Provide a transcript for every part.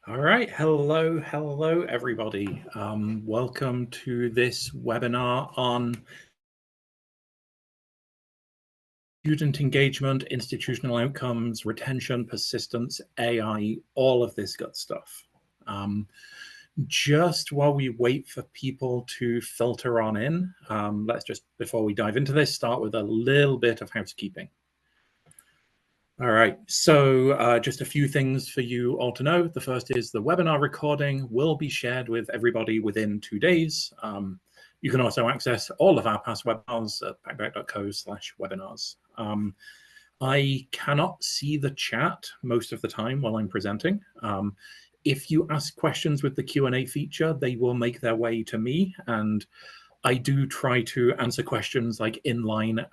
All right, hello, everybody. Welcome to this webinar on student engagement, institutional outcomes, retention, persistence, AI, all of this good stuff. Just while we wait for people to filter on in, let's just, before we dive into this, start with a little bit of housekeeping. All right, so just a few things for you all to know. The first is the webinar recording will be shared with everybody within 2 days. You can also access all of our past webinars at packback.co/webinars. I cannot see the chat most of the time while I'm presenting. If you ask questions with the Q&A feature, they will make their way to me, and I do try to answer questions like in line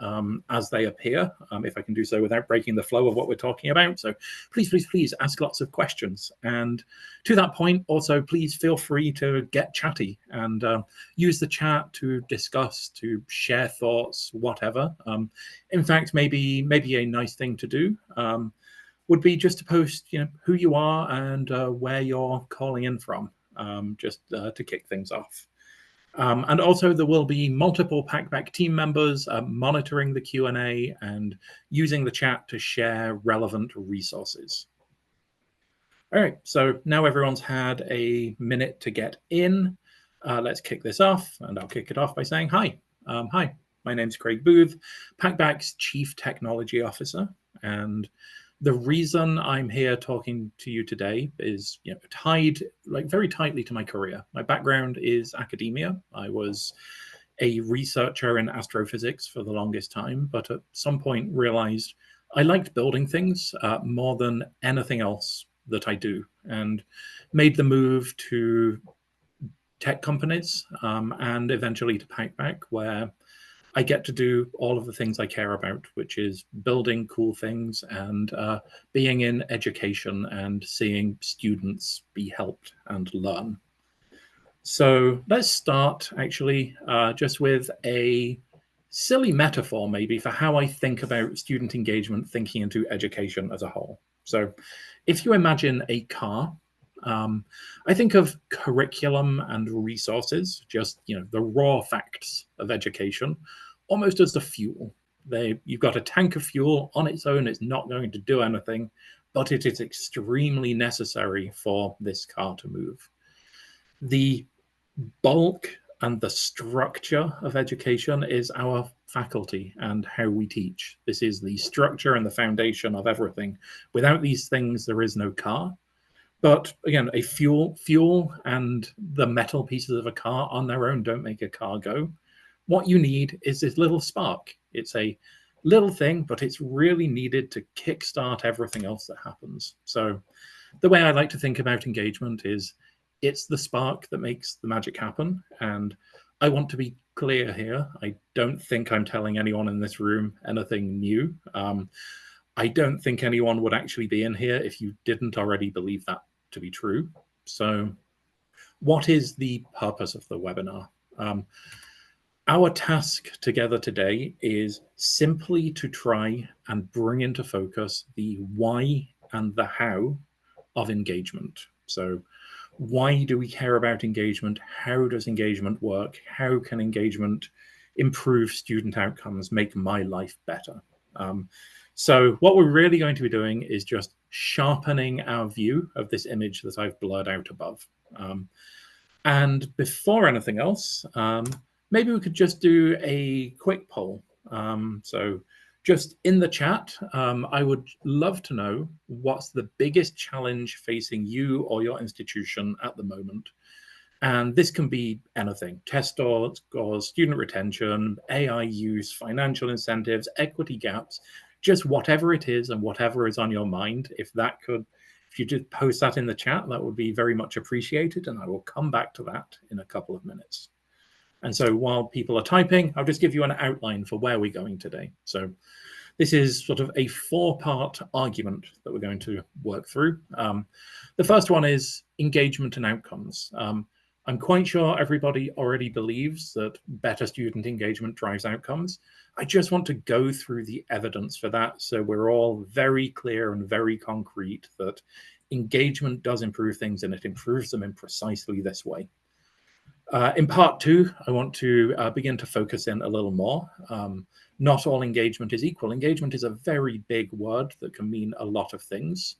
as they appear, if I can do so without breaking the flow of what we're talking about. So please ask lots of questions. And to that point, also, please feel free to get chatty and use the chat to discuss, to share thoughts, whatever. In fact, maybe a nice thing to do would be just to post, who you are and where you're calling in from, just to kick things off. And also there will be multiple Packback team members monitoring the Q&A and using the chat to share relevant resources. All right, so now everyone's had a minute to get in. Let's kick this off, and I'll kick it off by saying hi. Hi, my name's Craig Booth, Packback's Chief Technology Officer, and the reason I'm here talking to you today is tied very tightly to my career. My background is academia. I was a researcher in astrophysics for the longest time, but at some point realized I liked building things more than anything else that I do, and made the move to tech companies and eventually to Packback, where I get to do all of the things I care about, which is building cool things and being in education and seeing students be helped and learn. So let's start actually just with a silly metaphor maybe for how I think about student engagement thinking into education as a whole. So if you imagine a car, I think of curriculum and resources, just the raw facts of education, almost as the fuel. You've got a tank of fuel on its own, it's not going to do anything, but it is extremely necessary for this car to move. The bulk and the structure of education is our faculty and how we teach. This is the structure and the foundation of everything. Without these things, there is no car. But again, a fuel and the metal pieces of a car on their own don't make a car go. What you need is this little spark. It's a little thing, but it's really needed to kickstart everything else that happens. So the way I like to think about engagement is it's the spark that makes the magic happen. And I want to be clear here. I don't think I'm telling anyone in this room anything new. I don't think anyone would actually be in here if you didn't already believe that to be true. So what is the purpose of the webinar? Our task together today is simply to try and bring into focus the why and the how of engagement. So why do we care about engagement? How does engagement work? How can engagement improve student outcomes, make my life better? So what we're really going to be doing is just sharpening our view of this image that I've blurred out above. And before anything else, maybe we could just do a quick poll. So just in the chat, I would love to know what's the biggest challenge facing you or your institution at the moment. And this can be anything: test scores, student retention, AI use, financial incentives, equity gaps, just whatever it is and whatever is on your mind. If you just post that in the chat, that would be very much appreciated. And I will come back to that in a couple of minutes. And so while people are typing, I'll just give you an outline for where we're going today. So this is sort of a 4-part argument that we're going to work through. The first one is engagement and outcomes. I'm quite sure everybody already believes that better student engagement drives outcomes. I just want to go through the evidence for that so we're all very clear and very concrete that engagement does improve things, and it improves them in precisely this way. In part two, I want to begin to focus in a little more. Not all engagement is equal. Engagement is a very big word that can mean a lot of things.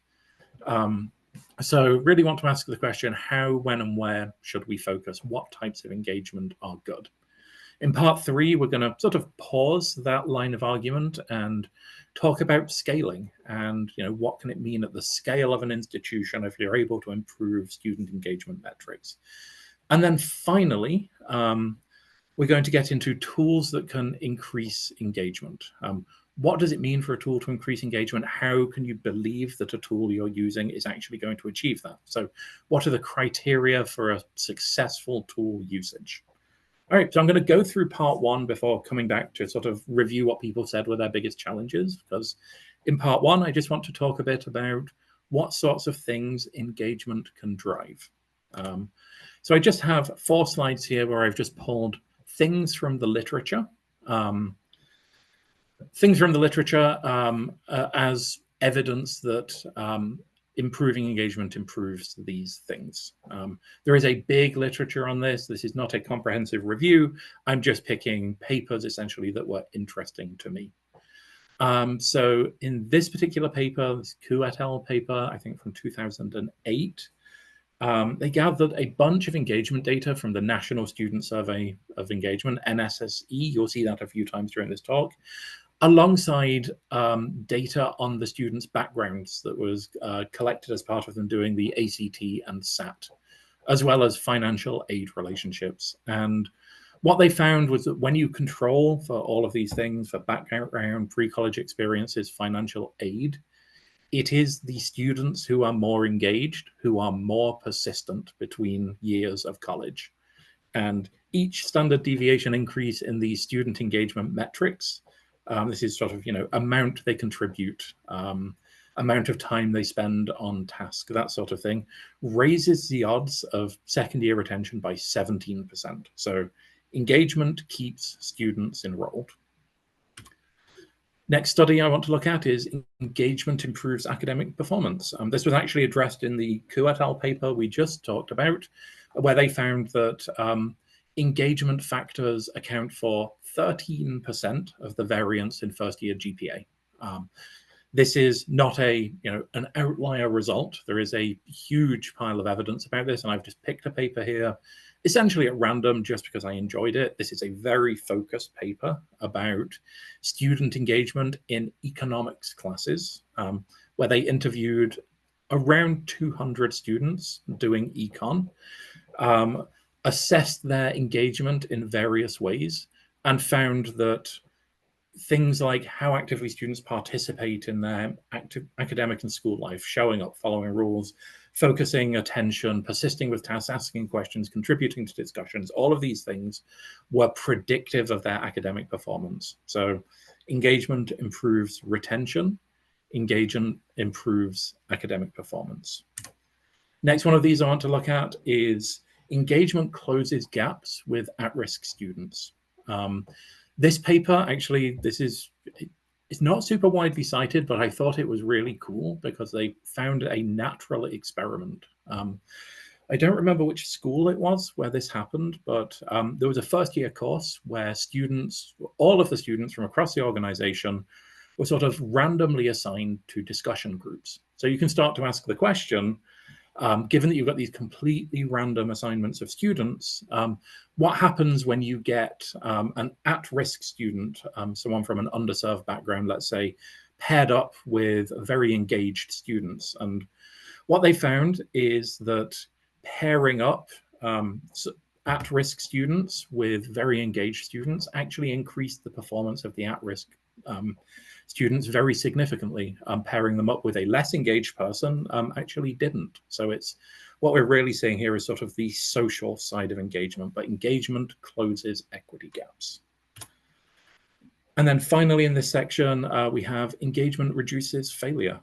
So really want to ask the question, how, when, and where should we focus? What types of engagement are good? In part three, we're going to sort of pause that line of argument and talk about scaling and, what can it mean at the scale of an institution if you're able to improve student engagement metrics. And then finally, we're going to get into tools that can increase engagement. What does it mean for a tool to increase engagement? How can you believe that a tool you're using is actually going to achieve that? So what are the criteria for a successful tool usage? All right, so I'm going to go through part one before coming back to sort of review what people said were their biggest challenges, because in part one, I just want to talk a bit about what sorts of things engagement can drive. So I just have 4 slides here where I've just pulled things from the literature. As evidence that improving engagement improves these things. There is a big literature on this. This is not a comprehensive review. I'm just picking papers essentially that were interesting to me. So in this particular paper, this Ku et al. Paper, I think from 2008, they gathered a bunch of engagement data from the National Student Survey of Engagement, NSSE. You'll see that a few times during this talk, alongside data on the students' backgrounds that was collected as part of them doing the ACT and SAT, as well as financial aid relationships. And what they found was that when you control for all of these things, for background, pre-college experiences, financial aid, it is the students who are more engaged, who are more persistent between years of college. And each standard deviation increase in the student engagement metrics, this is sort of, amount they contribute, amount of time they spend on task, that sort of thing, raises the odds of second year retention by 17%. So engagement keeps students enrolled. Next study I want to look at is engagement improves academic performance. This was actually addressed in the Ku et al. Paper we just talked about, where they found that engagement factors account for 13% of the variance in first-year GPA. This is not an outlier result. There is a huge pile of evidence about this, and I've just picked a paper here, essentially at random, just because I enjoyed it. This is a very focused paper about student engagement in economics classes, where they interviewed around 200 students doing econ, assessed their engagement in various ways, and found that things like how actively students participate in their academic and school life, showing up, following rules, focusing attention, persisting with tasks, asking questions, contributing to discussions, all of these things were predictive of their academic performance. So engagement improves retention, engagement improves academic performance. Next one of these I want to look at is engagement closes gaps with at-risk students. This paper, actually, it's not super widely cited, but I thought it was really cool because they found a natural experiment. I don't remember which school it was where this happened, but there was a first-year course where students, all of the students from across the organization, were sort of randomly assigned to discussion groups. So you can start to ask the question, given that you've got these completely random assignments of students, what happens when you get an at-risk student, someone from an underserved background, let's say, paired up with very engaged students? And what they found is that pairing up at-risk students with very engaged students actually increased the performance of the at-risk students very significantly. Pairing them up with a less engaged person actually didn't. So it's what we're really seeing here is sort of the social side of engagement, but engagement closes equity gaps. And then finally in this section, we have engagement reduces failure.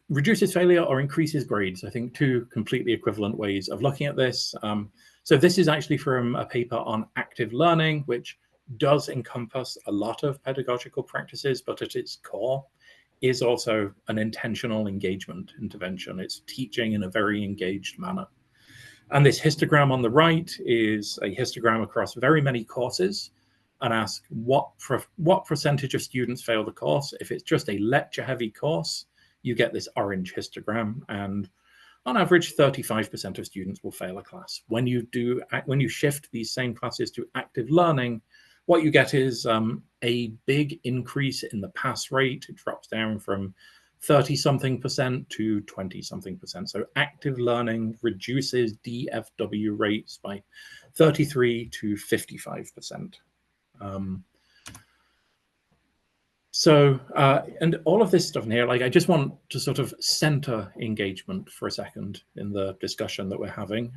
Reduces failure or increases grades. I think 2 completely equivalent ways of looking at this. So this is actually from a paper on active learning, which does encompass a lot of pedagogical practices, but at its core, is also an intentional engagement intervention. It's teaching in a very engaged manner. And this histogram on the right is a histogram across very many courses, and ask what percentage of students fail the course. If it's just a lecture-heavy course, you get this orange histogram, and on average, 35% of students will fail a class. When you shift these same classes to active learning, what you get is a big increase in the pass rate. It drops down from 30-something% to 20-something%. So active learning reduces DFW rates by 33 to 55%. And all of this stuff in here, like, I just want to sort of center engagement for a second in the discussion that we're having.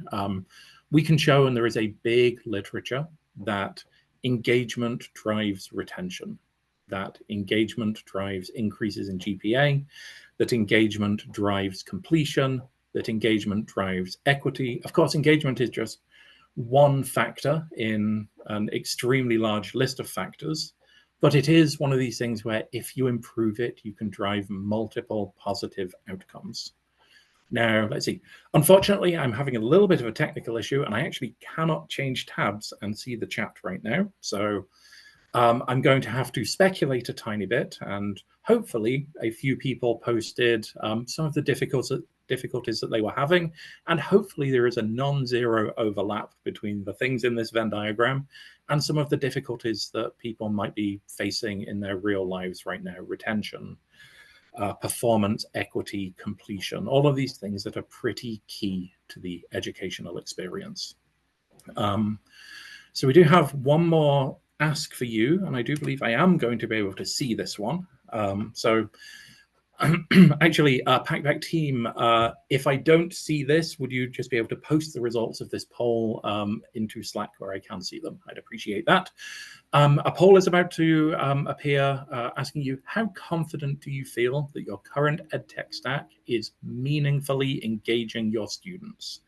We can show, and there is a big literature, that engagement drives retention, that engagement drives increases in GPA, that engagement drives completion, that engagement drives equity. Of course, engagement is just one factor in an extremely large list of factors, but it is one of these things where if you improve it, you can drive multiple positive outcomes. Now, let's see. Unfortunately, I'm having a little bit of a technical issue, and I actually cannot change tabs and see the chat right now. So I'm going to have to speculate a tiny bit, and hopefully a few people posted some of the difficulties that they were having, and hopefully there is a non-zero overlap between the things in this Venn diagram and some of the difficulties that people might be facing in their real lives right now: retention, performance, equity, completion, all of these things that are pretty key to the educational experience. So we do have one more ask for you, and I do believe I am going to be able to see this one. Actually, Packback team, if I don't see this, would you just be able to post the results of this poll into Slack where I can see them? I'd appreciate that. A poll is about to appear asking you, how confident do you feel that your current EdTech stack is meaningfully engaging your students?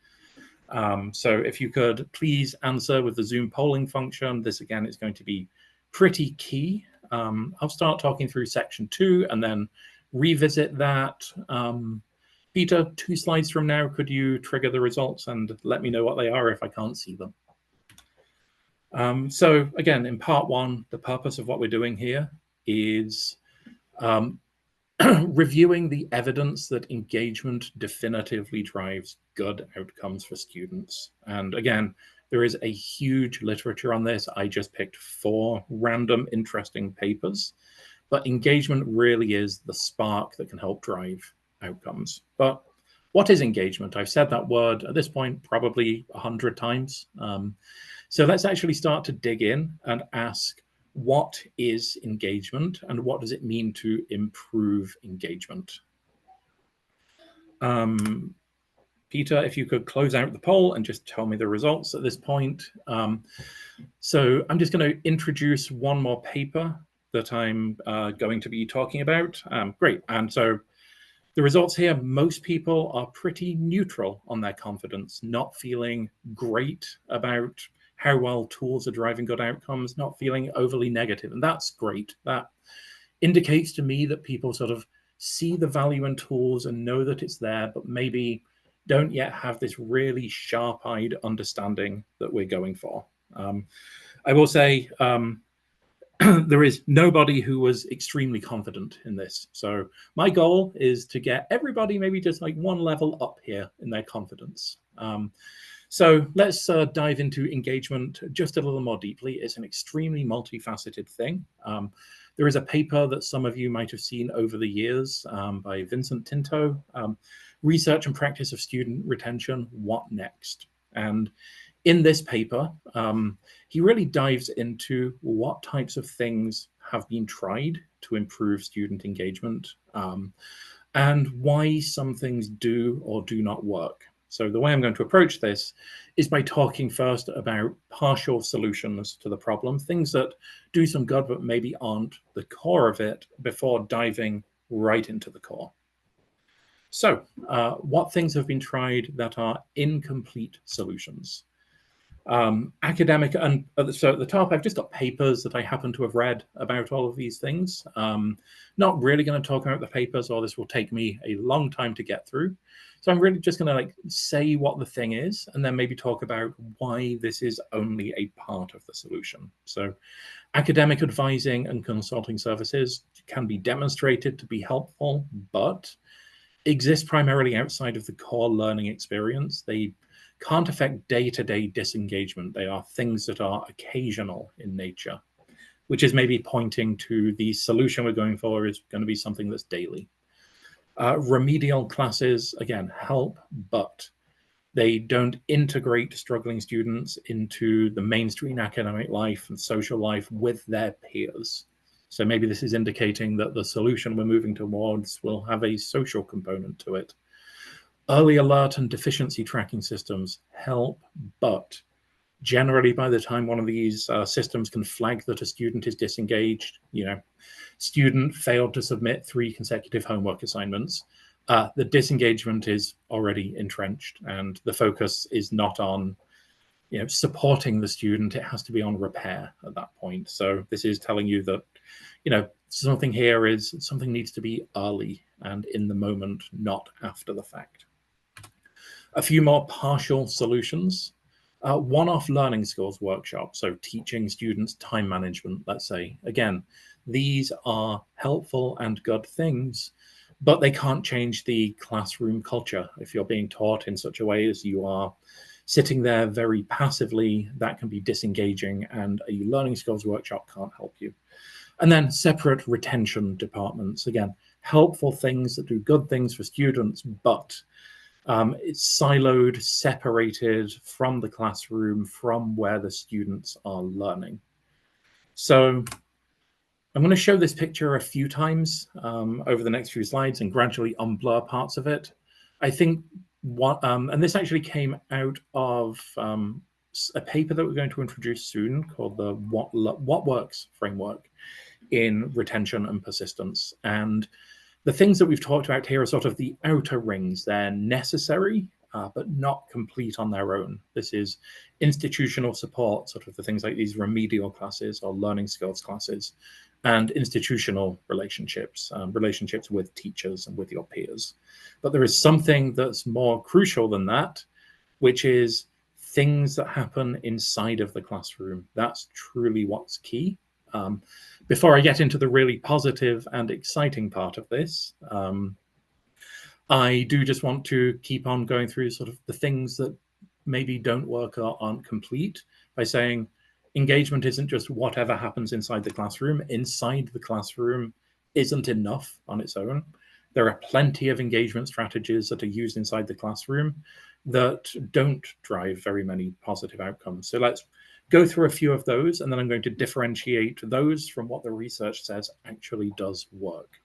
So if you could please answer with the Zoom polling function. This, again, is going to be pretty key. I'll start talking through section 2 and then revisit that. Peter, 2 slides from now, could you trigger the results and let me know what they are if I can't see them? So again, in part 1, the purpose of what we're doing here is reviewing the evidence that engagement definitively drives good outcomes for students. And again, there is a huge literature on this. I just picked 4 random interesting papers, but engagement really is the spark that can help drive outcomes. But what is engagement? I've said that word at this point probably 100 times. So let's actually start to dig in and ask, what is engagement and what does it mean to improve engagement? Peter, if you could close out the poll and just tell me the results at this point. So I'm just going to introduce one more paper that I'm going to be talking about. Great. And so the results here, most people are pretty neutral on their confidence, not feeling great about how well tools are driving good outcomes, not feeling overly negative. And that's great. That indicates to me that people sort of see the value in tools and know that it's there, but maybe don't yet have this really sharp-eyed understanding that we're going for. I will say there is nobody who was extremely confident in this. So my goal is to get everybody maybe just like one level up here in their confidence. So let's dive into engagement just a little more deeply. It's an extremely multifaceted thing. There is a paper that some of you might have seen over the years by Vincent Tinto, Research and Practice of Student Retention, What Next? And in this paper, he really dives into what types of things have been tried to improve student engagement and why some things do or do not work. So the way I'm going to approach this is by talking first about partial solutions to the problem, things that do some good but maybe aren't the core of it, before diving right into the core. So what things have been tried that are incomplete solutions? Academic, and so at the top, I've just got papers that I happen to have read about all of these things. Not really going to talk about the papers, or this will take me a long time to get through. So I'm really just going to like say what the thing is, and then maybe talk about why this is only a part of the solution. So academic advising and consulting services can be demonstrated to be helpful, but exist primarily outside of the core learning experience. They can't affect day-to-day disengagement. They are things that are occasional in nature, which is maybe pointing to the solution we're going for is going to be something that's daily. Remedial classes, again, help, but they don't integrate struggling students into the mainstream academic life and social life with their peers. So maybe this is indicating that the solution we're moving towards will have a social component to it. Early alert and deficiency tracking systems help, but generally by the time one of these systems can flag that a student is disengaged, student failed to submit 3 consecutive homework assignments, the disengagement is already entrenched, and the focus is not on supporting the student. It has to be on repair at that point. So this is telling you that something here is something needs to be early and in the moment, not after the fact. A few more partial solutions. One-off learning skills workshop, so teaching students time management, let's say. Again, these are helpful and good things, but they can't change the classroom culture. If you're being taught in such a way as you are sitting there very passively, that can be disengaging, and a learning skills workshop can't help you. And then separate retention departments. Again, helpful things that do good things for students, but it's siloed, separated from the classroom, from where the students are learning. So I'm going to show this picture a few times over the next few slides and gradually unblur parts of it. I think and this actually came out of a paper that we're going to introduce soon called the What Works framework in retention and persistence. And the things that we've talked about here are sort of the outer rings. They're necessary, but not complete on their own. This is institutional support, sort of the things like these remedial classes or learning skills classes, and institutional relationships, relationships with teachers and with your peers. But there is something that's more crucial than that, which is things that happen inside of the classroom. That's truly what's key. Before I get into the really positive and exciting part of this, I do just want to keep on going through sort of the things that maybe don't work or aren't complete by saying engagement isn't just whatever happens inside the classroom. Inside the classroom isn't enough on its own. There are plenty of engagement strategies that are used inside the classroom that don't drive very many positive outcomes. So let's go through a few of those, and then I'm going to differentiate those from what the research says actually does work.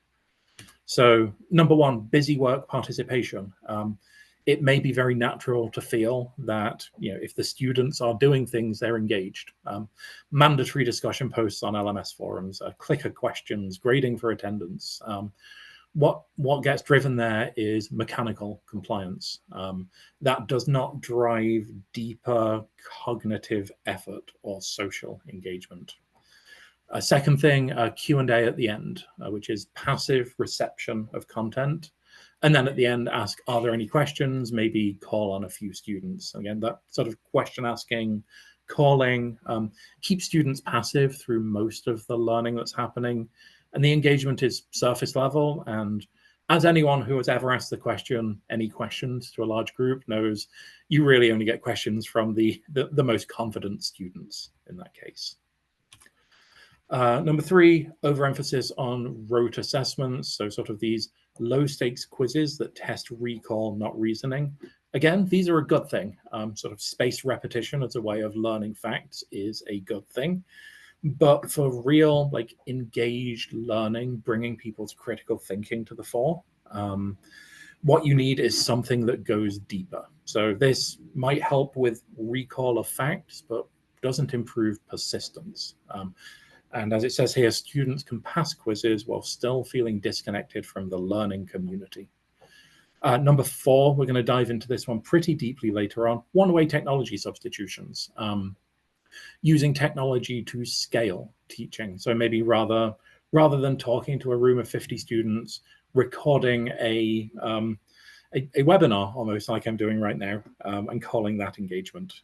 So number one, busy work participation. It may be very natural to feel that if the students are doing things, they're engaged. Mandatory discussion posts on LMS forums, clicker questions, grading for attendance. What gets driven there is mechanical compliance. That does not drive deeper cognitive effort or social engagement. A second thing, Q&A at the end, which is passive reception of content. And then at the end, ask, are there any questions? Maybe call on a few students. Again, that sort of question asking, calling, keep students passive through most of the learning that's happening. And the engagement is surface level. And as anyone who has ever asked the question, any questions to a large group knows, you really only get questions from the most confident students in that case. Number three, overemphasis on rote assessments. So sort of these low stakes quizzes that test recall, not reasoning. Again, these are a good thing. Sort of spaced repetition as a way of learning facts is a good thing. But for real, like engaged learning, bringing people's critical thinking to the fore, what you need is something that goes deeper. So this might help with recall of facts, but doesn't improve persistence. And as it says here, students can pass quizzes while still feeling disconnected from the learning community. Number 4, we're going to dive into this one pretty deeply later on. One-way technology substitutions, using technology to scale teaching. So maybe rather than talking to a room of 50 students, recording a webinar, almost like I'm doing right now, and calling that engagement.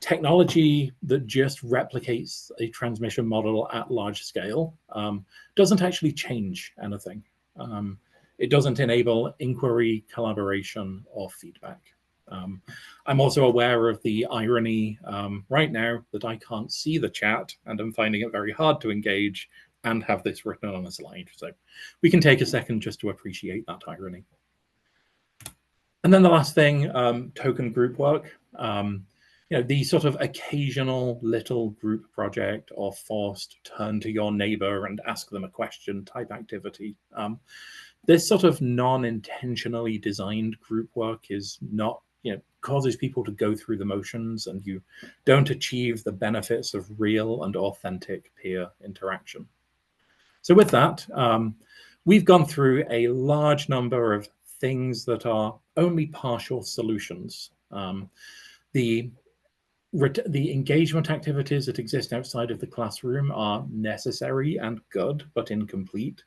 Technology that just replicates a transmission model at large scale doesn't actually change anything. It doesn't enable inquiry, collaboration, or feedback. I'm also aware of the irony right now that I can't see the chat, and I'm finding it very hard to engage and have this written on a slide. So we can take a second just to appreciate that irony. And then the last thing, token group work. The sort of occasional little group project or forced turn to your neighbor and ask them a question type activity. This sort of non-intentionally designed group work is not, causes people to go through the motions, and you don't achieve the benefits of real and authentic peer interaction. So with that, we've gone through a large number of things that are only partial solutions. The engagement activities that exist outside of the classroom are necessary and good, but incomplete.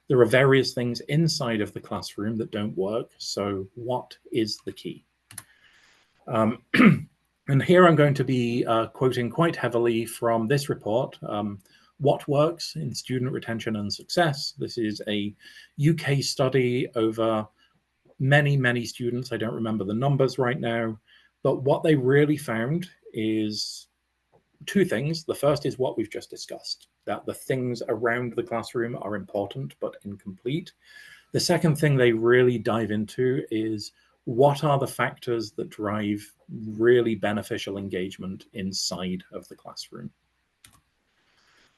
There are various things inside of the classroom that don't work. So what is the key? And here I'm going to be quoting quite heavily from this report, What Works in Student Retention and Success. This is a UK study over many, many students. I don't remember the numbers right now, but what they really found is 2 things. The first is what we've just discussed, that the things around the classroom are important but incomplete. The second thing they really dive into is what are the factors that drive really beneficial engagement inside of the classroom.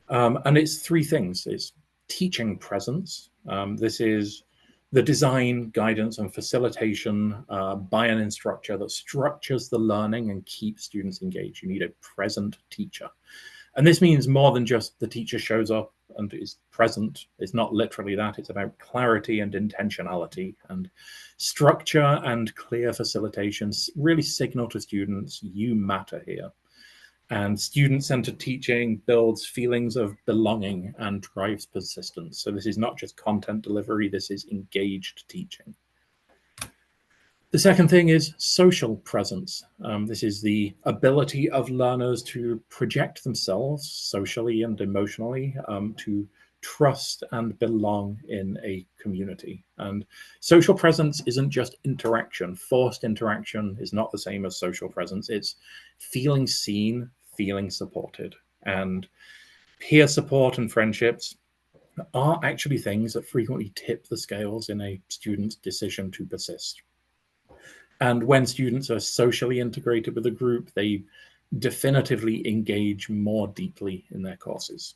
And it's 3 things. It's teaching presence. This is the design, guidance, and facilitation by an instructor that structures the learning and keeps students engaged. You need a present teacher. And this means more than just the teacher shows up and is present. It's not literally that. It's about clarity and intentionality, and structure and clear facilitations really signal to students, you matter here. And student-centered teaching builds feelings of belonging and drives persistence. So this is not just content delivery, this is engaged teaching. The second thing is social presence. This is the ability of learners to project themselves socially and emotionally, to trust and belong in a community. And social presence isn't just interaction. Forced interaction is not the same as social presence. It's feeling seen, feeling supported. And peer support and friendships are actually things that frequently tip the scales in a student's decision to persist. And when students are socially integrated with a group, they definitively engage more deeply in their courses.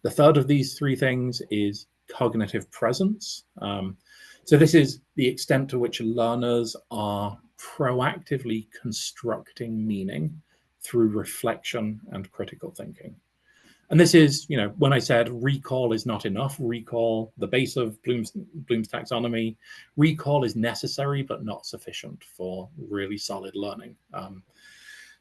The third of these 3 things is cognitive presence. So this is the extent to which learners are proactively constructing meaning through reflection and critical thinking. And this is, when I said recall is not enough, recall, the base of Bloom's taxonomy, recall is necessary but not sufficient for really solid learning.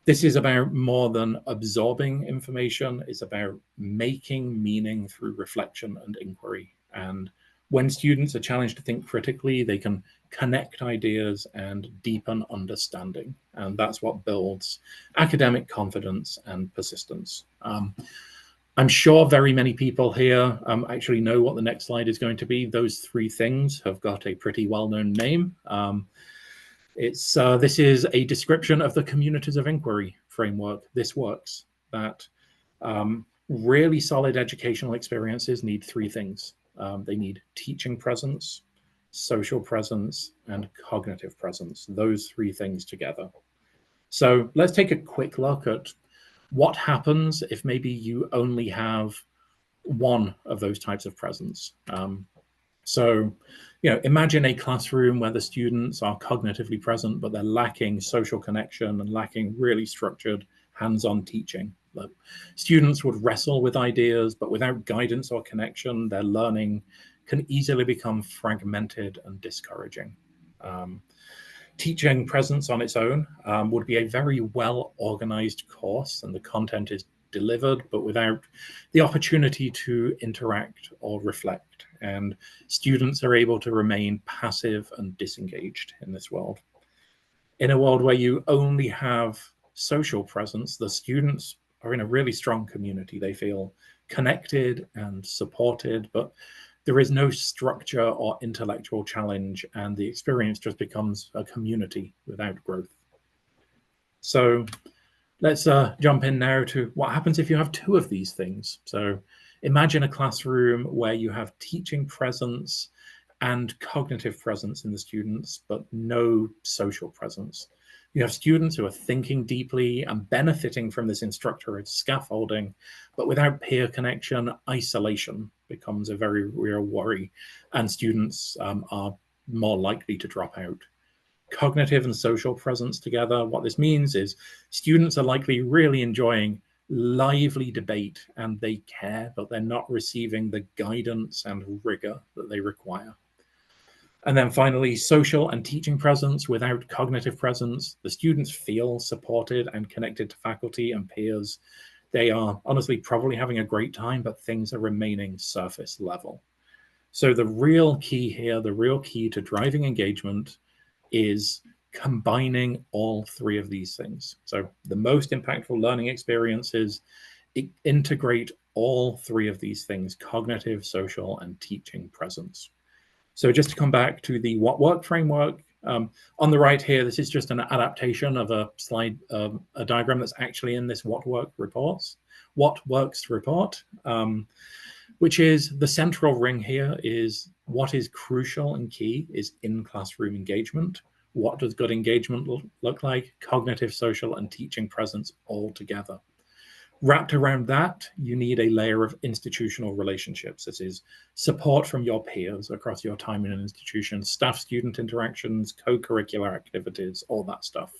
This is about more than absorbing information. It's about making meaning through reflection and inquiry. And when students are challenged to think critically, they can connect ideas and deepen understanding. And that's what builds academic confidence and persistence. I'm sure very many people here actually know what the next slide is going to be. Those 3 things have got a pretty well-known name. This is a description of the communities of inquiry framework. This works, that really solid educational experiences need 3 things. They need teaching presence, social presence, and cognitive presence, those 3 things together. So let's take a quick look at what happens if maybe you only have one of those types of presence. Imagine a classroom where the students are cognitively present, but they're lacking social connection and lacking really structured hands-on teaching. Like, students would wrestle with ideas, but without guidance or connection, their learning can easily become fragmented and discouraging. Teaching presence on its own would be a very well-organized course, and the content is delivered, but without the opportunity to interact or reflect. And students are able to remain passive and disengaged in this world. In a world where you only have social presence, the students are in a really strong community. They feel connected and supported, but there is no structure or intellectual challenge, and the experience just becomes a community without growth. So let's jump in now to what happens if you have two of these things. So imagine a classroom where you have teaching presence and cognitive presence in the students, but no social presence. You have students who are thinking deeply and benefiting from this instructor scaffolding, but without peer connection, isolation becomes a very real worry, and students are more likely to drop out. Cognitive and social presence together, what this means is students are likely really enjoying lively debate and they care, but they're not receiving the guidance and rigor that they require. And then finally, social and teaching presence without cognitive presence. The students feel supported and connected to faculty and peers. They are honestly probably having a great time, but things are remaining surface level. So the real key here, the real key to driving engagement is combining all three of these things. So the most impactful learning experiences integrate all three of these things: cognitive, social, and teaching presence. So just to come back to the what work framework, on the right here, this is just an adaptation of a slide, a diagram that's actually in this what works report, which is the central ring here is what is crucial and key is in-classroom engagement. What does good engagement look like? Cognitive, social, and teaching presence all together. Wrapped around that, you need a layer of institutional relationships. This is support from your peers across your time in an institution, staff-student interactions, co-curricular activities, all that stuff.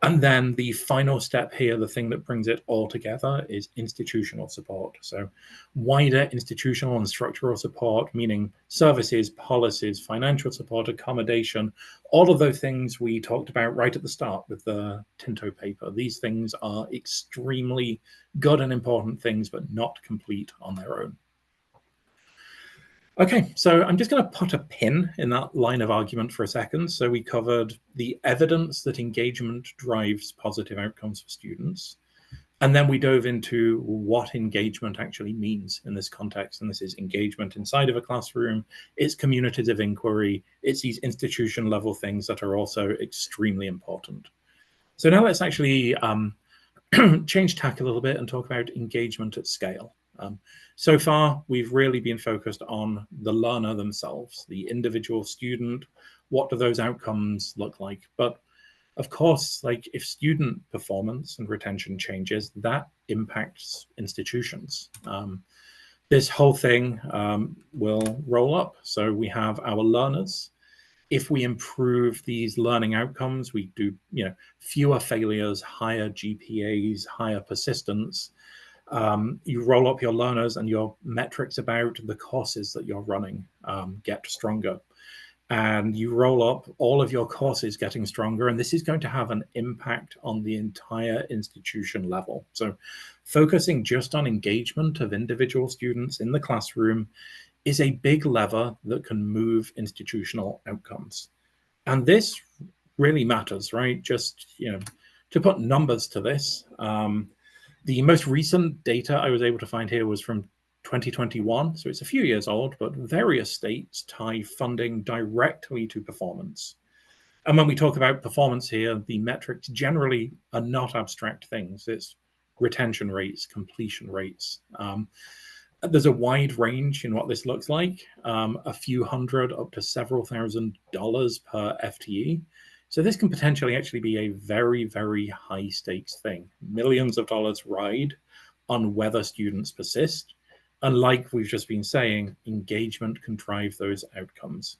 And then the final step here, the thing that brings it all together, is institutional support. So wider institutional and structural support, meaning services, policies, financial support, accommodation, all of those things we talked about right at the start with the Tinto paper. These things are extremely good and important things, but not complete on their own. Okay, so I'm just going to put a pin in that line of argument for a second. So we covered the evidence that engagement drives positive outcomes for students. And then we dove into what engagement actually means in this context. And this is engagement inside of a classroom, it's communities of inquiry, it's these institution level things that are also extremely important. So now let's actually change tack a little bit and talk about engagement at scale. So far, we've really been focused on the learner themselves, the individual student. What do those outcomes look like? But of course, like if student performance and retention changes, that impacts institutions. This whole thing will roll up. So we have our learners. If we improve these learning outcomes, we do, fewer failures, higher GPAs, higher persistence. You roll up your learners and your metrics about the courses that you're running get stronger. And you roll up all of your courses getting stronger, and this is going to have an impact on the entire institution level. So focusing just on engagement of individual students in the classroom is a big lever that can move institutional outcomes. And this really matters, right? Just, to put numbers to this, the most recent data I was able to find here was from 2021, so it's a few years old, but various states tie funding directly to performance. And when we talk about performance here, the metrics generally are not abstract things. It's retention rates, completion rates. There's a wide range in what this looks like, a few hundred up to several $1,000s per FTE. So this can potentially actually be a very, very high stakes thing. Millions of dollars ride on whether students persist. And like we've just been saying, engagement can drive those outcomes.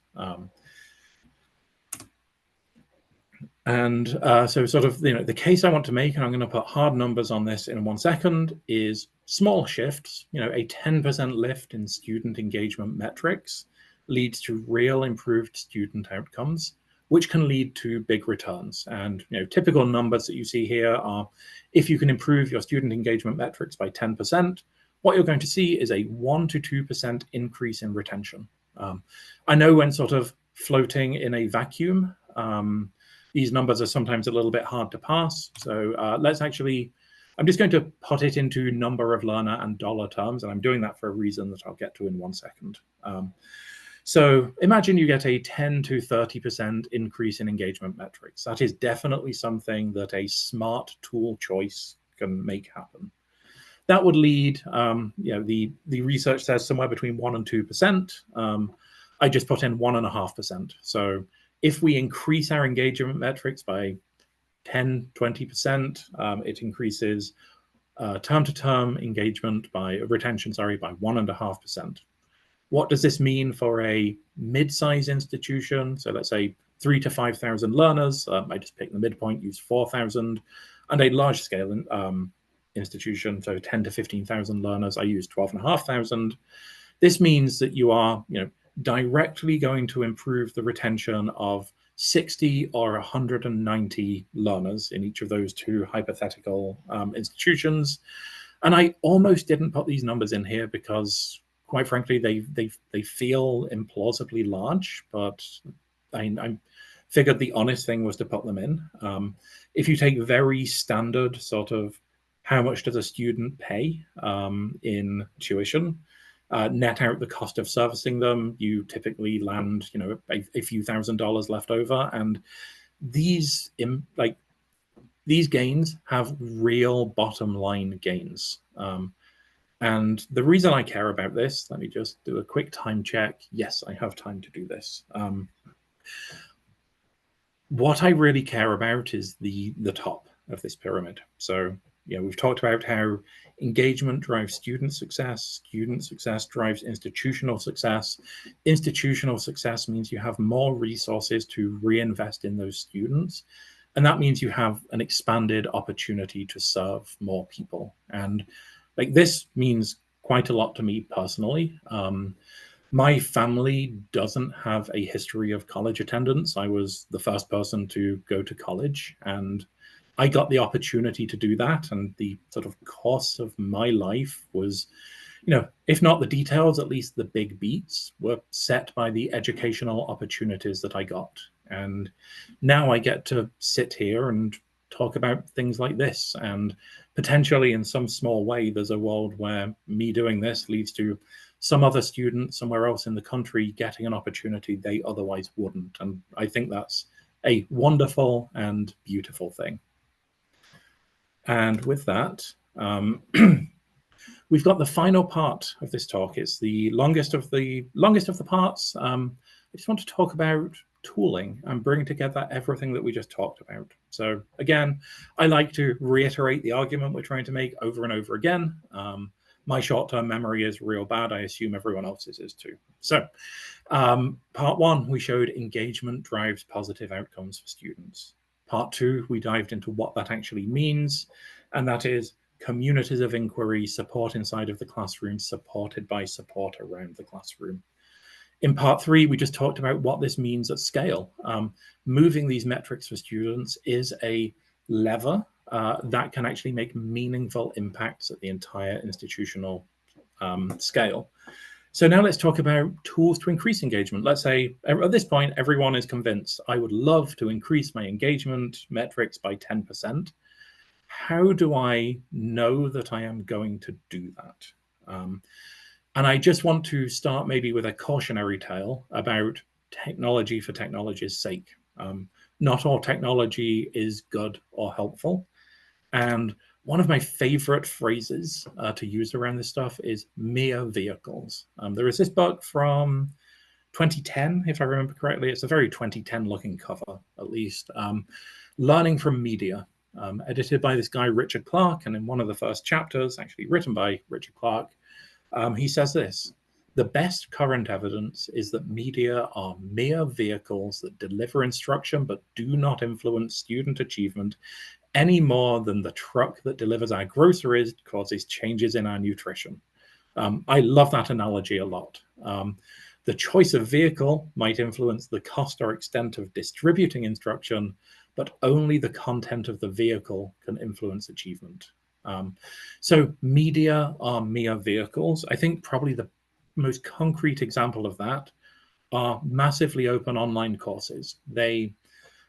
And so sort of, the case I want to make, and I'm going to put hard numbers on this in 1 second, is small shifts, a 10% lift in student engagement metrics leads to real improved student outcomes, which can lead to big returns. And typical numbers that you see here are, if you can improve your student engagement metrics by 10%, what you're going to see is a 1 to 2% increase in retention. I know when sort of floating in a vacuum, these numbers are sometimes a little bit hard to pass. So I'm just going to put it into number of learner and dollar terms, and I'm doing that for a reason that I'll get to in 1 second. So imagine you get a 10 to 30% increase in engagement metrics. That is definitely something that a smart tool choice can make happen. That would lead, the research says somewhere between 1 and 2%. I just put in 1.5%. So if we increase our engagement metrics by 10, 20%, it increases term-to-term engagement by retention, by 1.5%. What does this mean for a mid-size institution? So let's say 3,000 to 5,000 learners. I just picked the midpoint, use 4,000, and a large-scale institution, so 10 to 15,000 learners, I use 12,500. This means that you are, directly going to improve the retention of 60 or 190 learners in each of those two hypothetical institutions. And I almost didn't put these numbers in here because, quite frankly, they feel implausibly large, but I figured the honest thing was to put them in. If you take very standard sort of how much does a student pay in tuition, net out the cost of servicing them, you typically land, a few $1,000s left over. And these gains have real bottom line gains. And the reason I care about this, let me just do a quick time check. Yes, I have time to do this. What I really care about is the top of this pyramid. So we've talked about how engagement drives student success drives institutional success. Institutional success means you have more resources to reinvest in those students. And that means you have an expanded opportunity to serve more people. And this means quite a lot to me personally. My family doesn't have a history of college attendance. I was the first person to go to college, and I got the opportunity to do that. And the sort of course of my life was, if not the details, at least the big beats were set by the educational opportunities that I got. And now I get to sit here and talk about things like this. And potentially in some small way, there's a world where me doing this leads to some other student somewhere else in the country getting an opportunity they otherwise wouldn't. And I think that's a wonderful and beautiful thing. And with that, we've got the final part of this talk. It's the longest of the parts. I just want to talk about tooling and bring together everything that we just talked about. So again, I like to reiterate the argument we're trying to make over and over again. My short-term memory is real bad. I assume everyone else's is too. So part one, we showed engagement drives positive outcomes for students. Part two, we dived into what that actually means, and that is communities of inquiry, support inside of the classroom, supported by support around the classroom. In part three, we just talked about what this means at scale. Moving these metrics for students is a lever that can actually make meaningful impacts at the entire institutional scale. So now let's talk about tools to increase engagement. Let's say at this point, everyone is convinced I would love to increase my engagement metrics by 10%. How do I know that I am going to do that? And I just want to start maybe with a cautionary tale about technology for technology's sake. Not all technology is good or helpful. And one of my favorite phrases to use around this stuff is mere vehicles. There is this book from 2010, if I remember correctly. It's a very 2010 looking cover, at least. Learning from Media, edited by this guy, Richard Clark. And in one of the first chapters, actually written by Richard Clark, he says this: The best current evidence is that media are mere vehicles that deliver instruction but do not influence student achievement any more than the truck that delivers our groceries causes changes in our nutrition. I love that analogy a lot. The choice of vehicle might influence the cost or extent of distributing instruction, but only the content of the vehicle can influence achievement. So media are mere vehicles. I think probably the most concrete example of that are massively open online courses. They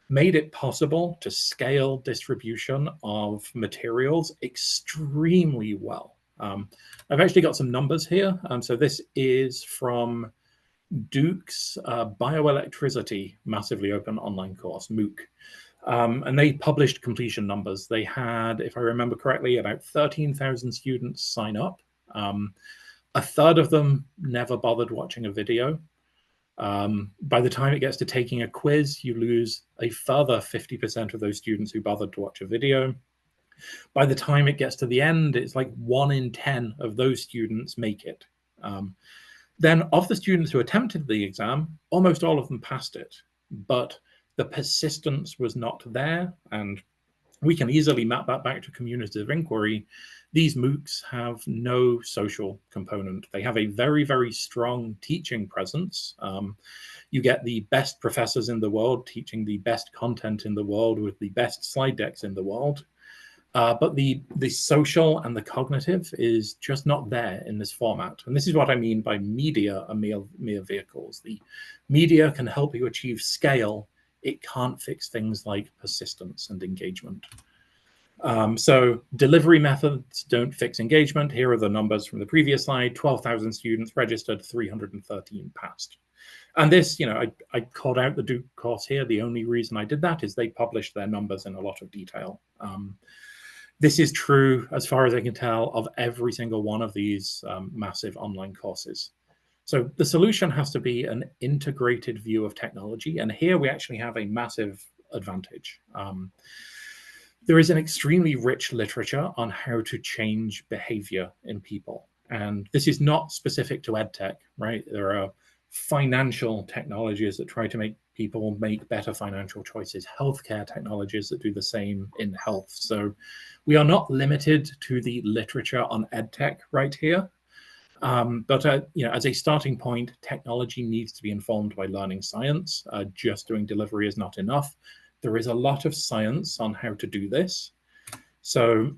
made it possible to scale distribution of materials extremely well. I've actually got some numbers here. So this is from Duke's Bioelectricity Massively Open Online Course, MOOC. And they published completion numbers. They had, if I remember correctly, about 13,000 students sign up. A third of them never bothered watching a video. By the time it gets to taking a quiz, you lose a further 50% of those students who bothered to watch a video. By the time it gets to the end, it's like 1 in 10 of those students make it. Then of the students who attempted the exam, almost all of them passed it, but the persistence was not there. And we can easily map that back to communities of inquiry. These MOOCs have no social component. They have a very, very strong teaching presence. You get the best professors in the world teaching the best content in the world with the best slide decks in the world. But the social and the cognitive is just not there in this format. And this is what I mean by media are mere vehicles. The media can help you achieve scale. It can't fix things like persistence and engagement. So delivery methods don't fix engagement. Here are the numbers from the previous slide. 12,000 students registered, 313 passed. And this, I called out the Duke course here. The only reason I did that is they published their numbers in a lot of detail. This is true, as far as I can tell, of every single one of these massive online courses. So the solution has to be an integrated view of technology. And here we actually have a massive advantage. There is an extremely rich literature on how to change behavior in people. And this is not specific to EdTech, right? There are financial technologies that try to make people make better financial choices, healthcare technologies that do the same in health. So we are not limited to the literature on EdTech right here. But as a starting point, technology needs to be informed by learning science. Just doing delivery is not enough. There is a lot of science on how to do this. So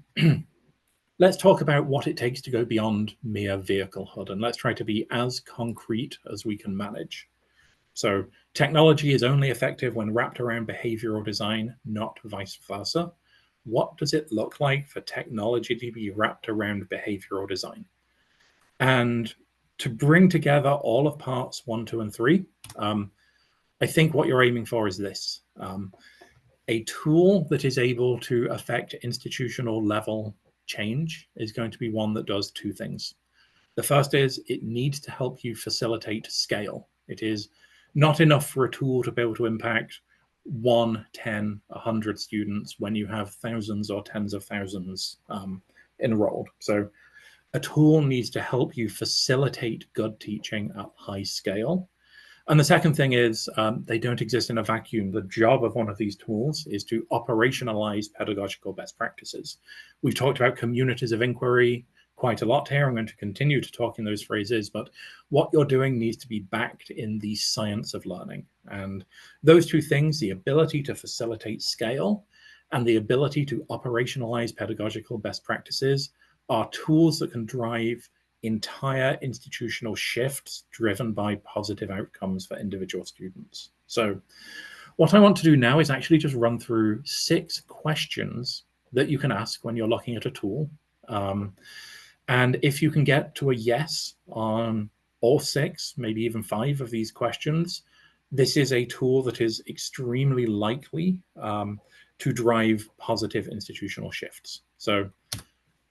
let's talk about what it takes to go beyond mere vehiclehood, and let's try to be as concrete as we can manage. So technology is only effective when wrapped around behavioral design, not vice versa. What does it look like for technology to be wrapped around behavioral design? And to bring together all of parts 1, 2, and 3, I think what you're aiming for is this. A tool that is able to affect institutional level change is going to be one that does 2 things. The first is it needs to help you facilitate scale. It is not enough for a tool to be able to impact 1, 10, 100 students when you have thousands or tens of thousands enrolled. So a tool needs to help you facilitate good teaching at high scale. And the second thing is they don't exist in a vacuum. The job of one of these tools is to operationalize pedagogical best practices. We've talked about communities of inquiry quite a lot here. I'm going to continue to talk in those phrases, but what you're doing needs to be backed in the science of learning. And those 2 things, the ability to facilitate scale and the ability to operationalize pedagogical best practices, are tools that can drive entire institutional shifts driven by positive outcomes for individual students. So what I want to do now is actually just run through 6 questions that you can ask when you're looking at a tool. And if you can get to a yes on all 6, maybe even 5 of these questions, this is a tool that is extremely likely to drive positive institutional shifts. So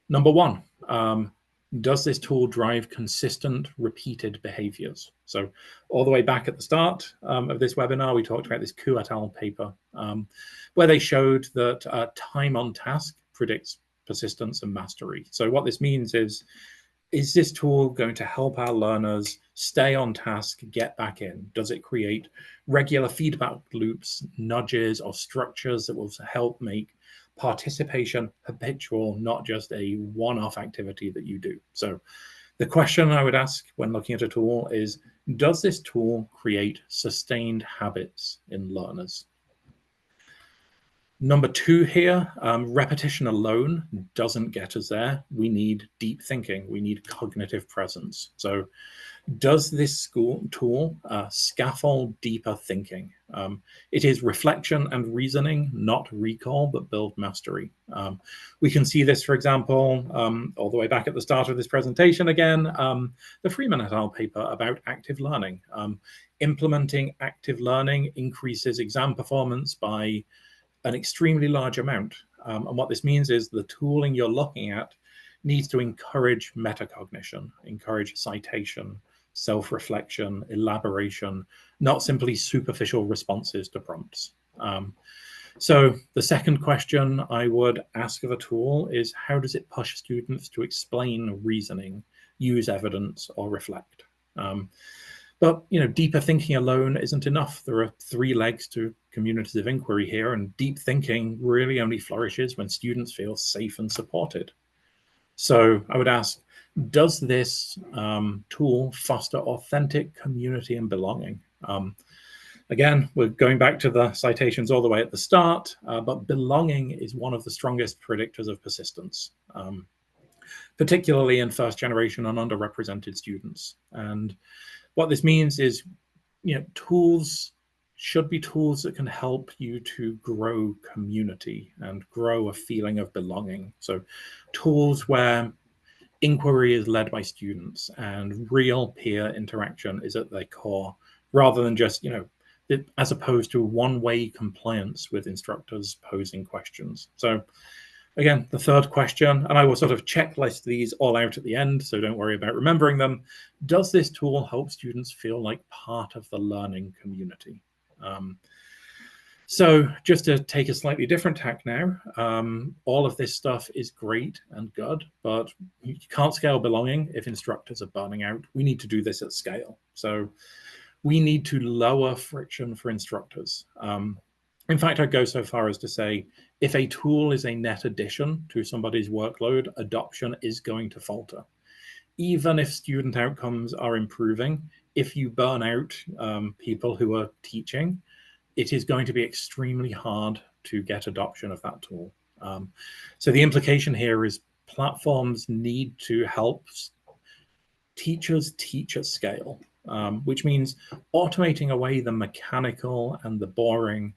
number 1, does this tool drive consistent, repeated behaviors? So all the way back at the start of this webinar, we talked about this Ku et al. Paper, where they showed that time on task predicts persistence and mastery. So what this means is Is this tool going to help our learners stay on task, get back in? Does it create regular feedback loops, nudges, or structures that will help make participation habitual, not just a one-off activity that you do? So the question I would ask when looking at a tool is, does this tool create sustained habits in learners? Number two here, repetition alone doesn't get us there. We need deep thinking. We need cognitive presence. So does this tool scaffold deeper thinking? It is reflection and reasoning, not recall, but build mastery. We can see this, for example, all the way back at the start of this presentation again, the Freeman et al. Paper about active learning. Implementing active learning increases exam performance by an extremely large amount. And what this means is the tooling you're looking at needs to encourage metacognition, encourage citation, self-reflection, elaboration, not simply superficial responses to prompts. So the second question I would ask of a tool is, how does it push students to explain reasoning, use evidence, or reflect? But deeper thinking alone isn't enough. There are three legs to communities of inquiry here, and deep thinking really only flourishes when students feel safe and supported. So I would ask, does this tool foster authentic community and belonging? Again, we're going back to the citations all the way at the start, but belonging is one of the strongest predictors of persistence, particularly in first generation and underrepresented students. And what this means is, tools should be tools that can help you to grow community and grow a feeling of belonging. So tools where inquiry is led by students and real peer interaction is at their core, rather than just, as opposed to one-way compliance with instructors posing questions. So again, the third question, and I will sort of checklist these all out at the end, so don't worry about remembering them. Does this tool help students feel like part of the learning community? So just to take a slightly different tack now, all of this stuff is great and good, but you can't scale belonging if instructors are burning out. We need to do this at scale. So we need to lower friction for instructors. In fact, I'd go so far as to say, if a tool is a net addition to somebody's workload, adoption is going to falter. Even if student outcomes are improving, if you burn out people who are teaching, it is going to be extremely hard to get adoption of that tool. So the implication here is platforms need to help teachers teach at scale, which means automating away the mechanical and the boring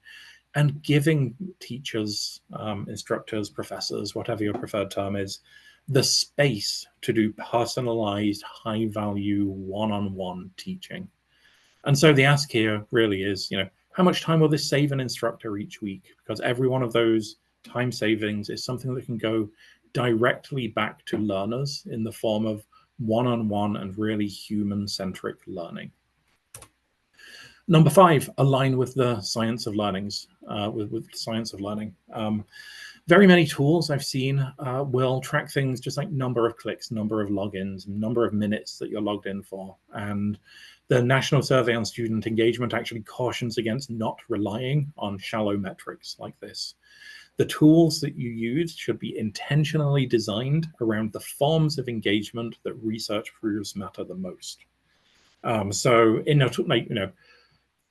and giving teachers, instructors, professors, whatever your preferred term is, the space to do personalized, high-value, one-on-one teaching. And so the ask here really is, how much time will this save an instructor each week? Because every one of those time savings is something that can go directly back to learners in the form of one-on-one and really human-centric learning. Number 5, align with the science of learnings, with science of learning. Very many tools I've seen will track things just like number of clicks, number of logins, number of minutes that you're logged in for. And the National Survey on Student Engagement actually cautions against not relying on shallow metrics like this. The tools that you use should be intentionally designed around the forms of engagement that research proves matter the most. So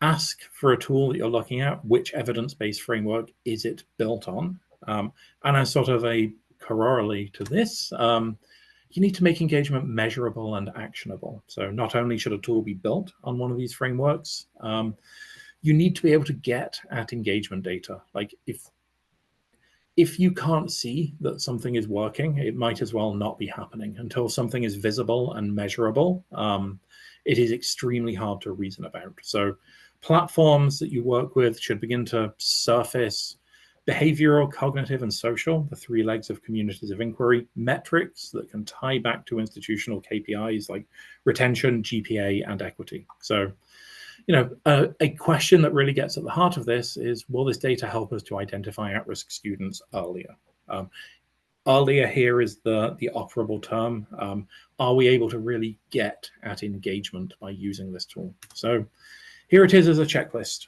ask for a tool that you're looking at, which evidence-based framework is it built on? And as sort of a corollary to this, you need to make engagement measurable and actionable. So not only should a tool be built on one of these frameworks, you need to be able to get at engagement data. Like if you can't see that something is working, it might as well not be happening. Until something is visible and measurable, it is extremely hard to reason about. So platforms that you work with should begin to surface behavioral, cognitive, and social, the 3 legs of communities of inquiry, metrics that can tie back to institutional KPIs like retention, GPA, and equity. So, a question that really gets at the heart of this is, will this data help us to identify at-risk students earlier? Earlier here is the operable term. Are we able to really get at engagement by using this tool? So here it is as a checklist.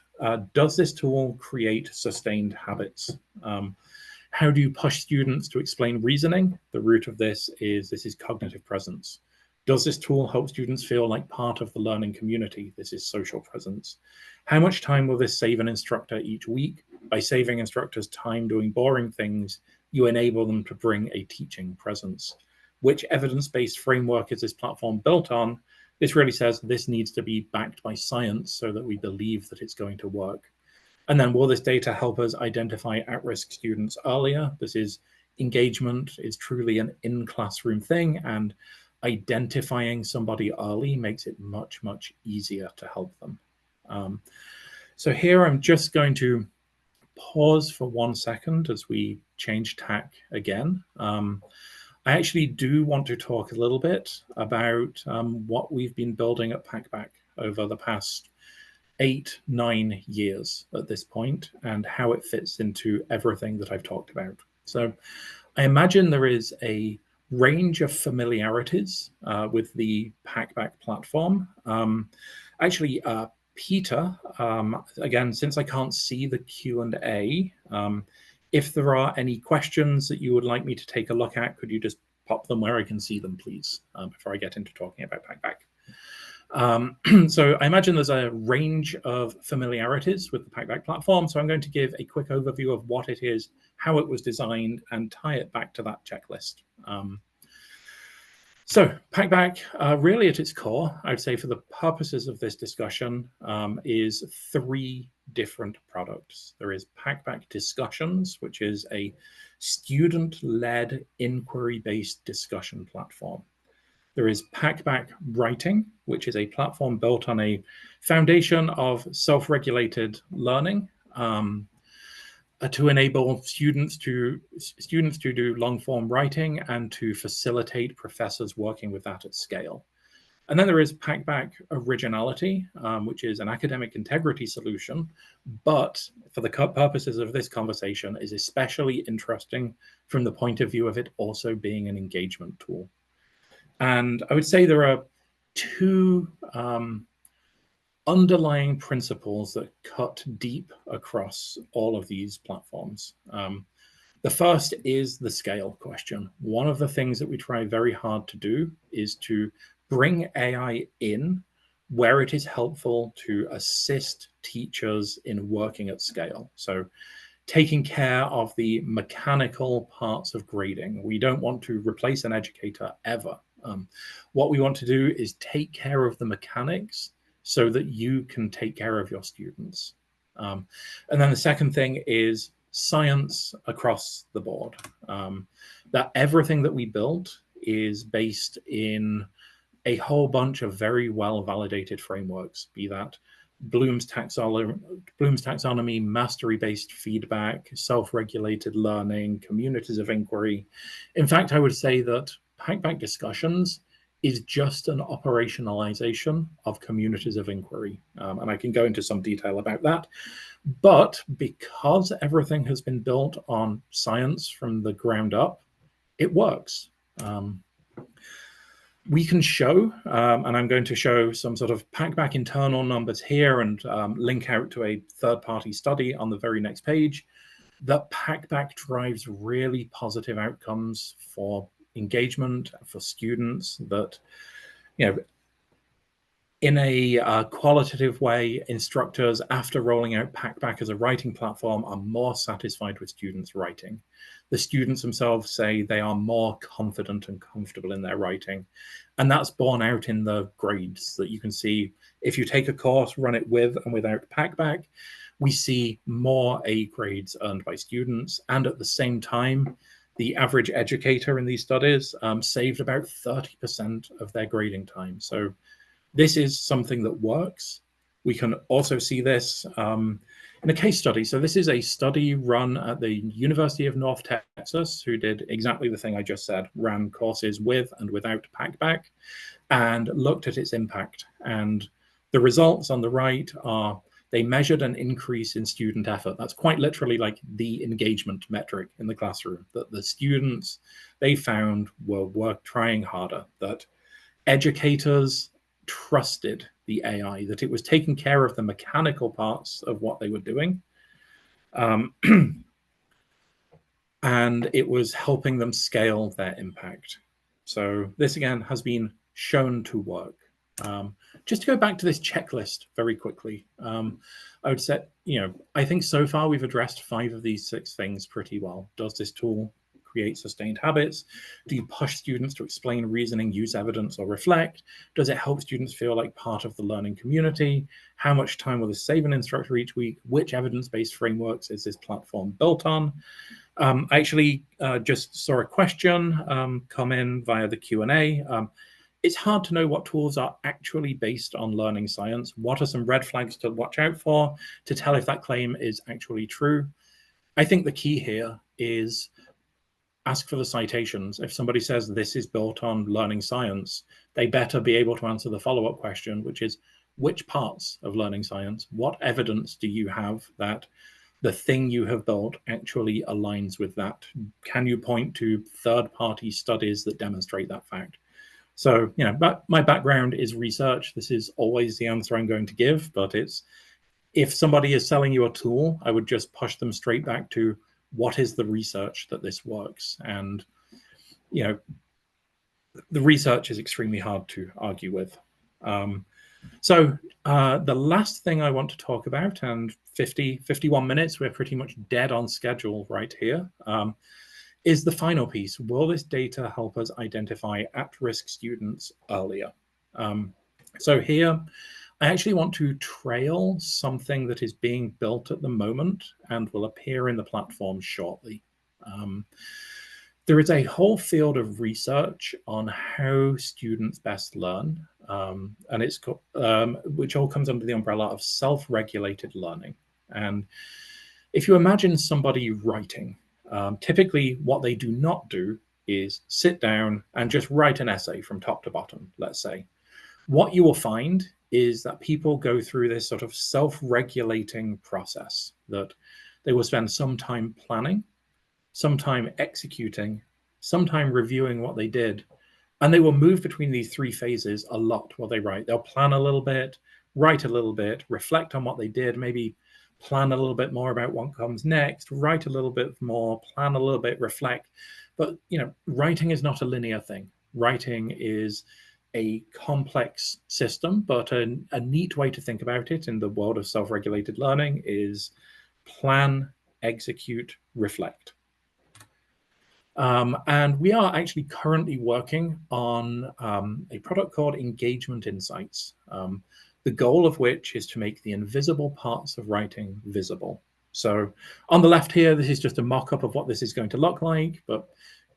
Does this tool create sustained habits? How do you push students to explain reasoning? The root of this is cognitive presence. Does this tool help students feel like part of the learning community? This is social presence. How much time will this save an instructor each week? By saving instructors time doing boring things, you enable them to bring a teaching presence. Which evidence-based framework is this platform built on? This really says this needs to be backed by science so that we believe that it's going to work. And then will this data help us identify at-risk students earlier? This is engagement is truly an in-classroom thing, and identifying somebody early makes it much, much easier to help them. So here I'm just going to pause for 1 second as we change tack again. I actually do want to talk a little bit about what we've been building at Packback over the past 8-9 years at this point, and how it fits into everything that I've talked about. So I imagine there is a range of familiarities with the Packback platform. Actually, Peter, again, since I can't see the Q&A, if there are any questions that you would like me to take a look at, could you just pop them where I can see them, please, before I get into talking about Packback. So I imagine there's a range of familiarities with the Packback platform. So I'm going to give a quick overview of what it is, how it was designed, and tie it back to that checklist. So Packback, really at its core, I would say for the purposes of this discussion, is 3 different products. There is Packback Discussions, which is a student-led inquiry-based discussion platform. There is Packback Writing, which is a platform built on a foundation of self-regulated learning to enable students to do long-form writing and to facilitate professors working with that at scale. And then there is Packback Originality, which is an academic integrity solution, but for the purposes of this conversation is especially interesting from the point of view of it also being an engagement tool. And I would say there are 2 underlying principles that cut deep across all of these platforms. The first is the scale question. One of the things that we try very hard to do is to bring AI in where it is helpful to assist teachers in working at scale. So taking care of the mechanical parts of grading. We don't want to replace an educator ever. What we want to do is take care of the mechanics so that you can take care of your students. And then the second thing is science across the board. That everything that we build is based in a whole bunch of very well-validated frameworks, be that Bloom's taxonomy, mastery-based feedback, self-regulated learning, communities of inquiry. In fact, I would say that Packback Discussions is just an operationalization of communities of inquiry. And I can go into some detail about that. But because everything has been built on science from the ground up, it works. We can show, and I'm going to show some sort of Packback internal numbers here and link out to a third-party study on the very next page, that Packback drives really positive outcomes for engagement for students, that, you know, in a qualitative way, instructors, after rolling out Packback as a writing platform, are more satisfied with students' writing. The students themselves say they are more confident and comfortable in their writing. And that's borne out in the grades that you can see. If you take a course, run it with and without Packback, we see more A grades earned by students. And at the same time, the average educator in these studies saved about 30% of their grading time. So this is something that works. We can also see this in a case study. So this is a study run at the University of North Texas, who did exactly the thing I just said, ran courses with and without Packback, and looked at its impact. And the results on the right are they measured an increase in student effort. That's quite literally like the engagement metric in the classroom, that the students they found were trying harder, that educators trusted the AI, that it was taking care of the mechanical parts of what they were doing. And it was helping them scale their impact. So this again has been shown to work. Just to go back to this checklist very quickly, I would say, I think so far we've addressed 5 of these 6 things pretty well. Does this tool create sustained habits? Do you push students to explain reasoning, use evidence, or reflect? Does it help students feel like part of the learning community? How much time will this save an instructor each week? Which evidence-based frameworks is this platform built on? I actually just saw a question come in via the Q&A. It's hard to know what tools are actually based on learning science. What are some red flags to watch out for to tell if that claim is actually true? I think the key here is ask for the citations. If somebody says this is built on learning science, they better be able to answer the follow-up question, which is, which parts of learning science, what evidence do you have that the thing you have built actually aligns with that? Can you point to third-party studies that demonstrate that fact? So, my background is research. This is always the answer I'm going to give, but if somebody is selling you a tool, I would just push them straight back to what is the research that this works? And, the research is extremely hard to argue with. So the last thing I want to talk about, and 51 minutes, we're pretty much dead on schedule right here, is the final piece. Will this data help us identify at-risk students earlier? So here, I actually want to trail something that is being built at the moment and will appear in the platform shortly. There is a whole field of research on how students best learn, and it's which all comes under the umbrella of self-regulated learning. And if you imagine somebody writing, typically what they do not do is sit down and just write an essay from top to bottom, let's say. What you will find is that people go through this sort of self-regulating process, that they will spend some time planning, some time executing, some time reviewing what they did, and they will move between these 3 phases a lot while they write. They'll plan a little bit, write a little bit, reflect on what they did, maybe plan a little bit more about what comes next, write a little bit more, plan a little bit, reflect. But, writing is not a linear thing. Writing is a complex system, but a neat way to think about it in the world of self-regulated learning is plan, execute, reflect. And we are actually currently working on a product called Engagement Insights, the goal of which is to make the invisible parts of writing visible. So on the left here, this is just a mock-up of what this is going to look like, but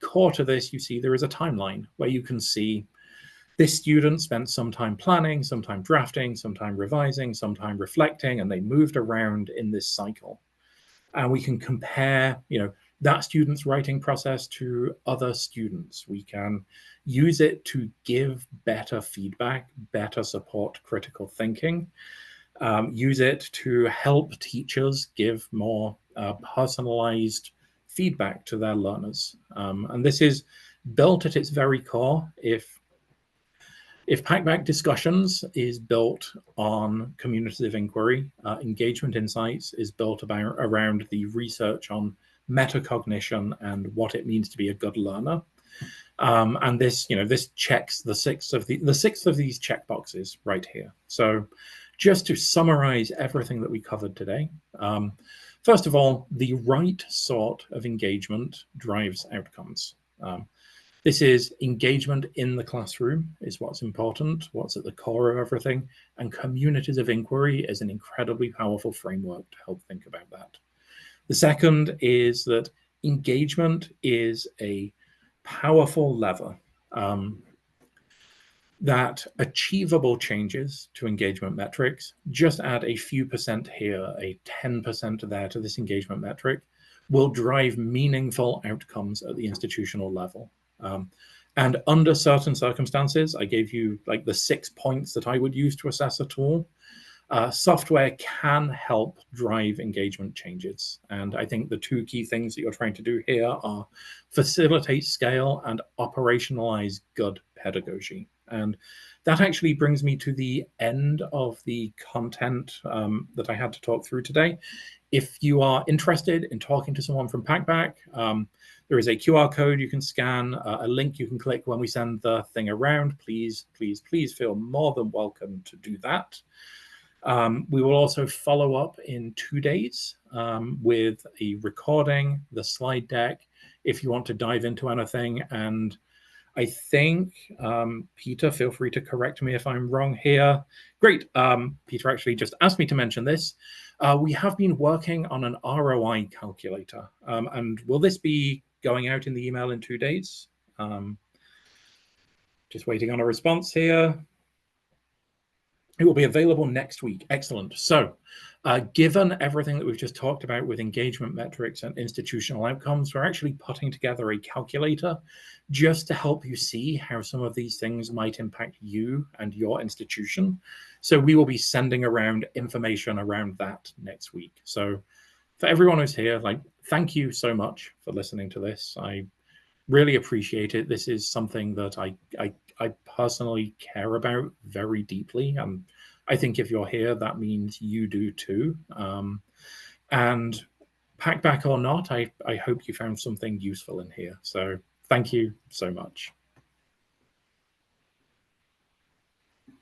core to this, you see there is a timeline where you can see this student spent some time planning, some time drafting, some time revising, some time reflecting, and they moved around in this cycle. And we can compare, that student's writing process to other students. We can use it to give better feedback, better support critical thinking, use it to help teachers give more personalized feedback to their learners. And this is built at its very core. If Packback Discussions is built on communities of inquiry, Engagement Insights is built around the research on metacognition and what it means to be a good learner. And this, this checks the sixth of these checkboxes right here. So just to summarize everything that we covered today, first of all, the right sort of engagement drives outcomes. This is engagement in the classroom is what's important, what's at the core of everything, and communities of inquiry is an incredibly powerful framework to help think about that. The second is that engagement is a powerful lever, that achievable changes to engagement metrics, just add a few percent here, a 10% there to this engagement metric, will drive meaningful outcomes at the institutional level. And under certain circumstances, I gave you like the 6 points that I would use to assess a tool. software can help drive engagement changes. And I think the two key things that you're trying to do here are facilitate scale and operationalize good pedagogy. And that actually brings me to the end of the content that I had to talk through today. If you are interested in talking to someone from Packback, there is a QR code you can scan, a link you can click when we send the thing around. Please, please, please feel more than welcome to do that. We will also follow up in 2 days with a recording, the slide deck, if you want to dive into anything. And I think, Peter, feel free to correct me if I'm wrong here. Great. Peter actually just asked me to mention this. We have been working on an ROI calculator. And will this be going out in the email in 2 days? Just waiting on a response here. It will be available next week. Excellent. So, given everything that we've just talked about with engagement metrics and institutional outcomes, we're actually putting together a calculator just to help you see how some of these things might impact you and your institution. So we will be sending around information around that next week. So for everyone who's here, thank you so much for listening to this. I really appreciate it. This is something that I personally care about very deeply. And I think if you're here, that means you do too. And Packback or not, I hope you found something useful in here. So thank you so much.